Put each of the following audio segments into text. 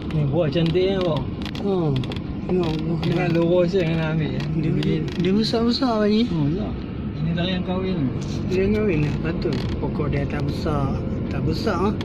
Ni buah cantik kan bang. Oh, tengok buah Dengan dia. lurus je kena ambil. Dia besar-besar lagi. Oh tak. Ini dah yang kahwin. Dia kahwin lah, patut. Pokok dia tak besar. Tak besar ah.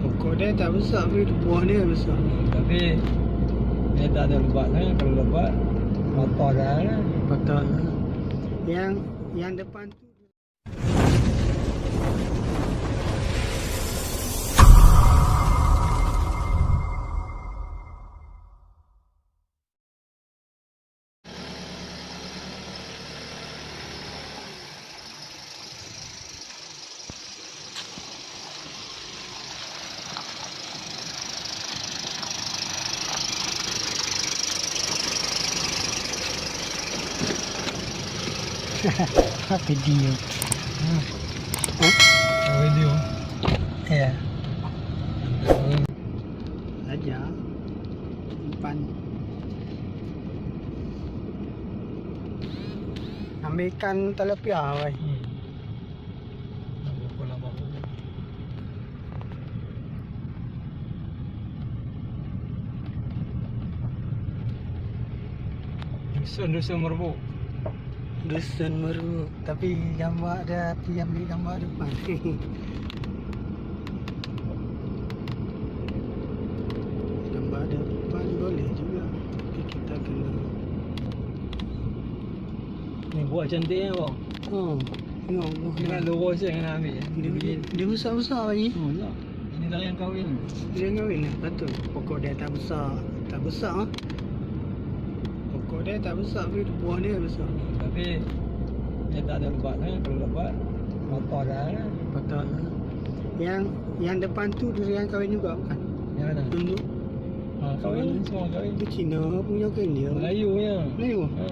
Pokok dia tak besar tapi buah dia besar. Tapi dia tak ada lebat kan. Kalau lebat patah dah kan. Patah. Yang depan tu video. Video. Ya. Aja. Simpan. Ambilkan telepia wei. Pukul 8. Dusun merbuk. Dusun Meru. Tapi gambar ada, pergi ambil gambar depan. Gambar depan boleh juga. Tapi kita kena. Ni buah cantik kan bang. Oh, tengok buah dia. Dengan lurus je kena ambil. Dia besar-besar lagi. Oh tak. Ini dah yang kahwin. Dia kahwin lah, patut. Pokok dia tak besar. Tak besar ah. Pokok dia tak besar tapi buah dia besar. Tapi dia tak ada lebat kan. Kalau lebat patah dah kan. Patah. Yang depan tu dia yang kahwin juga bukan? Yang mana? Tunduk. Kahwin semua kahwin. Itu Cina punya ke India? Melayu punya. Melayu? Ha.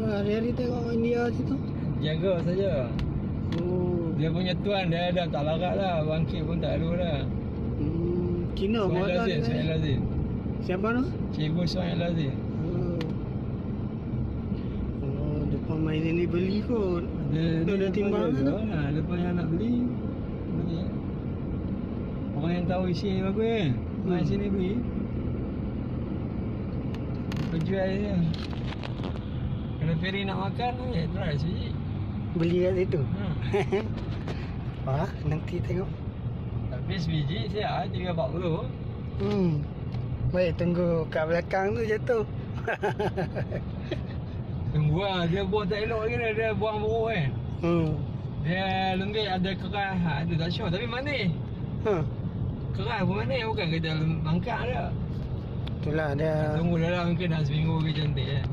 Hari-hari tengok India situ. Jaga saja. Oh. Dia punya tuan dia dah tak larat dah. Bangkit pun tak ada dah. Cina pun ada. Ismail Aziz. Siapa tu? Cikgu Ismail Aziz. Oh, depan main ini beli kot. Dia Dah timbang tu. tu. Ha, lepas yang nak beli. Beli. Orang yang tahu isi ni bagus kan. Mai sini beli. Penjual dia. Kalau Ferry nak makan, try sebiji. Beli kat situ. Ha. Wah, nanti tengok. Tapi sebiji siap 340. Baik, tunggu kat belakang tu jatuh. Tunggu lah, dia buang tak elok lagi dia buang buruk kan. Dia lembik ada keras, ada tak sure tapi manis. Keras pun manis, bukan kita angkat dah. Itulah dia. Tunggu dah lah, mungkin dah seminggu ke cantik kan.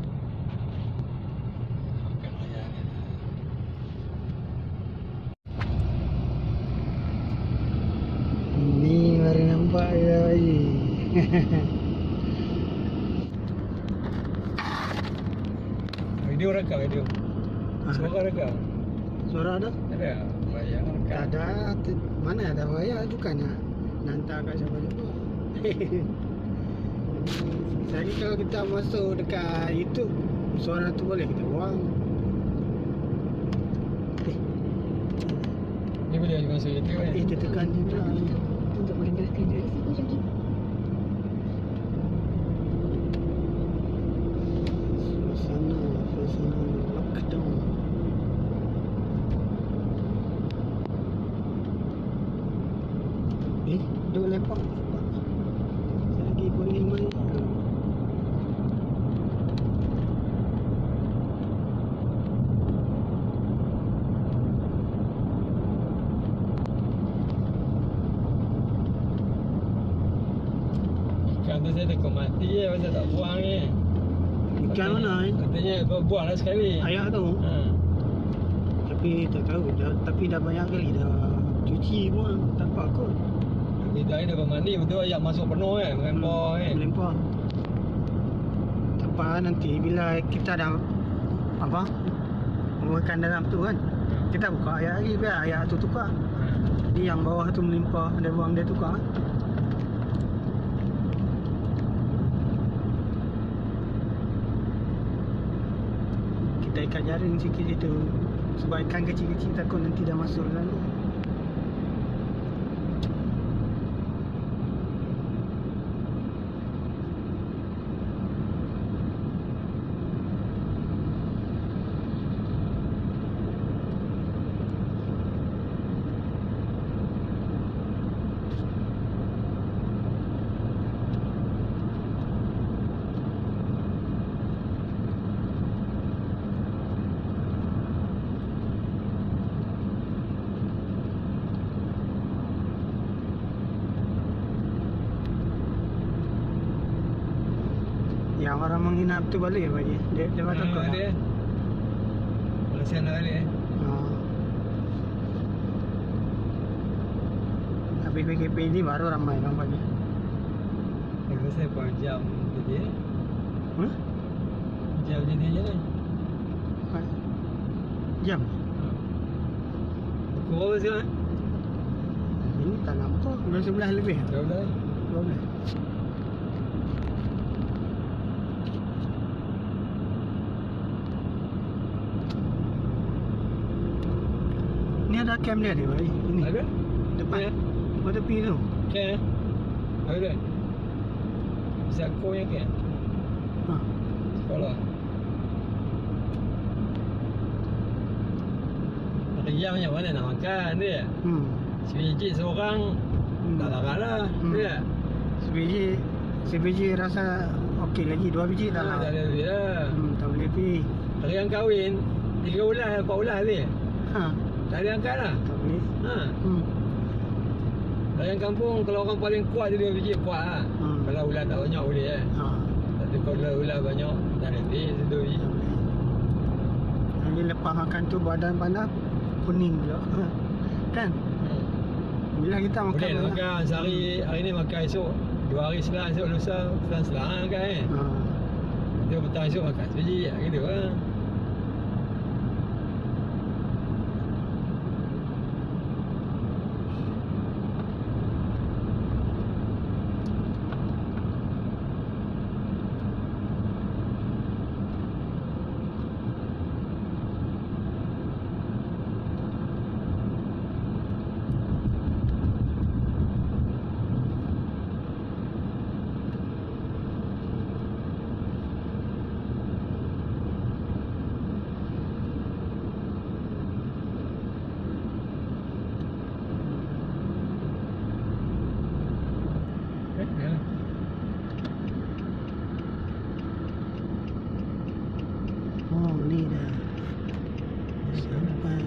Ni baru nampak dia lagi. Video rekam video. Suara rekam. Suara ada? Ada. Bayar rekam. Tak ada. Mana ada bayar bukannya nak hantar kat siapa-siapa. Jadi kalau kita masuk dekat YouTube, suara tu boleh kita buang. Ni boleh masuk YouTube kan. Kita tekan je pula. Untuk merendahkan risiko jangkit. Suasana lockdown. Duk lepak. Lagi pun 5 ni. Ikan tu saya takut mati je pasal tak buang ni. Ikan mana ni? Katanya buang lah sekali. Ayak tu. Ha. Tapi tak tahu dah, tapi dah banyak kali dah cuci pun tanpa kot. Kita ni dah bermandi betul ayak masuk penuh kan. Melempar kan. Melempar. Tanpa nanti bila kita dah apa? Makan dalam tu kan. Kita buka ayak lagi biar ayak tu tukar. Jadi yang bawah tu melimpah, dia buang dia tukar. Kita ikat jaring sikit situ. Sebab ikan kecil-kecil takut nanti dah masuk dalam tu. Yang orang menginap tu balik apa je? Dia takut. Dia. Kalau saya nak balik Habis PKP ni baru ramai orang balik. Kalau saya per jam jadi jam jadi je lah. Jam? Pukul berapa sekarang? Ini tak nampak. Dah 11 lebih. 12. 12. Ni ada camp dia Pak. Ini. Ada? Depan. Ya. Depan tepi tu. Kan? Ada. Bisa kau yang kan? Ha. Sekolah. Yang yang mana nak makan dia? Sebiji seorang tak larang lah. Dia. Sebiji rasa okey lagi. 2 biji tak lah. Tak ada dia. Tak boleh pergi. Hari yang kahwin 3 ulas 4 ulas dia. Ha. Tak ada angkat lah. Tak boleh. Ha. Kalau yang kampung kalau orang paling kuat dia biji kuat lah. Kalau ulas tak banyak boleh Ha. Tapi kalau ulas banyak tak ada sedut biji. Nanti lepas makan tu badan panas kuning pula. Kan? Bila kita makan Boleh nak makan sehari, hari ni makan esok 2 hari selang, esok lusa selang kan Nanti petang esok makan sebiji gitu lah. Oh ni dah sampai.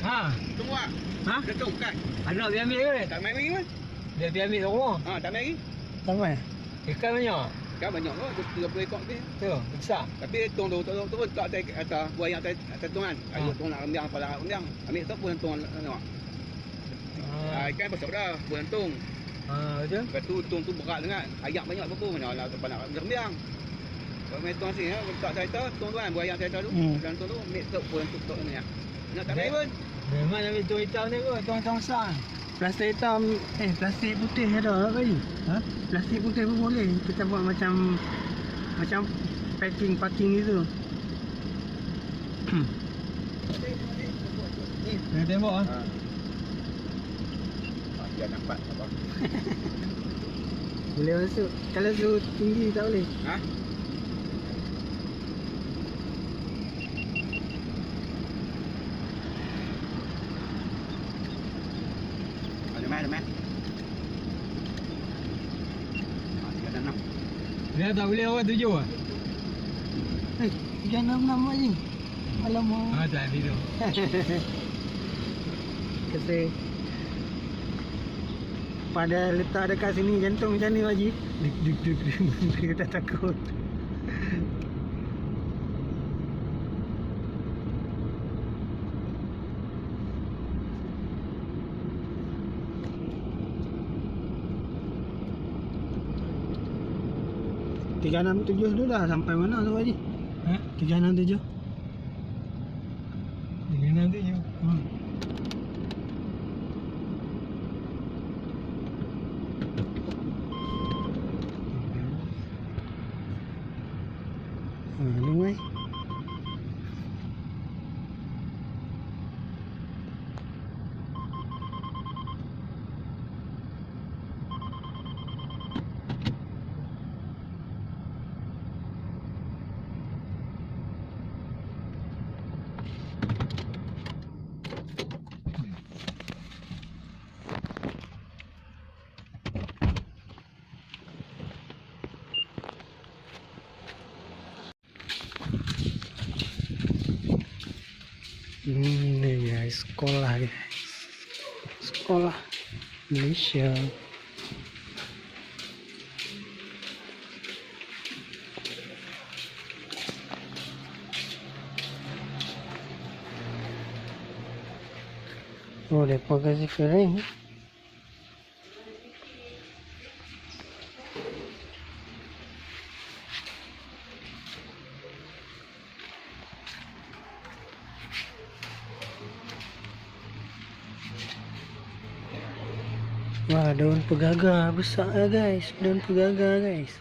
Ha, Tunggu ah. ha? Dia tunggu kan? Anak dia ambil ke? Tak main lagi kan? Dia ambil semua. Ha, tak main lagi. Sampai. Ikan banyak. Kan banyak kot, 30 ekor lebih. Tu, besar. Tapi turun tak atas buaya atas tungan. Ayo tong nak rendang kepala rendang. Ambil tu pun tong tengok. Ikan besar dah, pun tong. Betul. Lepas tu tong tu berat sangat. Ayak banyak apa pun mana nak kepala rendang. Kalau main tong sini letak kereta, tong tu kan buaya kereta tu. Dan tong tu ambil tu pun tu ni. Nak tak main pun. Memang ambil tuang hitam ni kot, tuang besar. Plastik hitam, plastik putih ada tak lagi? Ha? Plastik putih pun boleh. Kita buat macam packing gitu. Kena tembok ah. Dia nampak apa? Boleh masuk. Kalau suhu tinggi tak boleh. Ha? Ada mai. Ada 6. Dia tak boleh awak 7 ah. Jangan nama je. Alamak. Tak ada tu. Kata pada letak dekat sini jantung macam ni Haji. Duk. Kita takut. Tiga 6 7 tu dah sampai mana tu Haji? Ha? 367. Dengan 7. Lumai. Ini guys, sekolah guys. Sekolah Malaysia. Oh, mereka kasih kering. Wah, daun pegaga besar ya guys. Daun pegaga guys.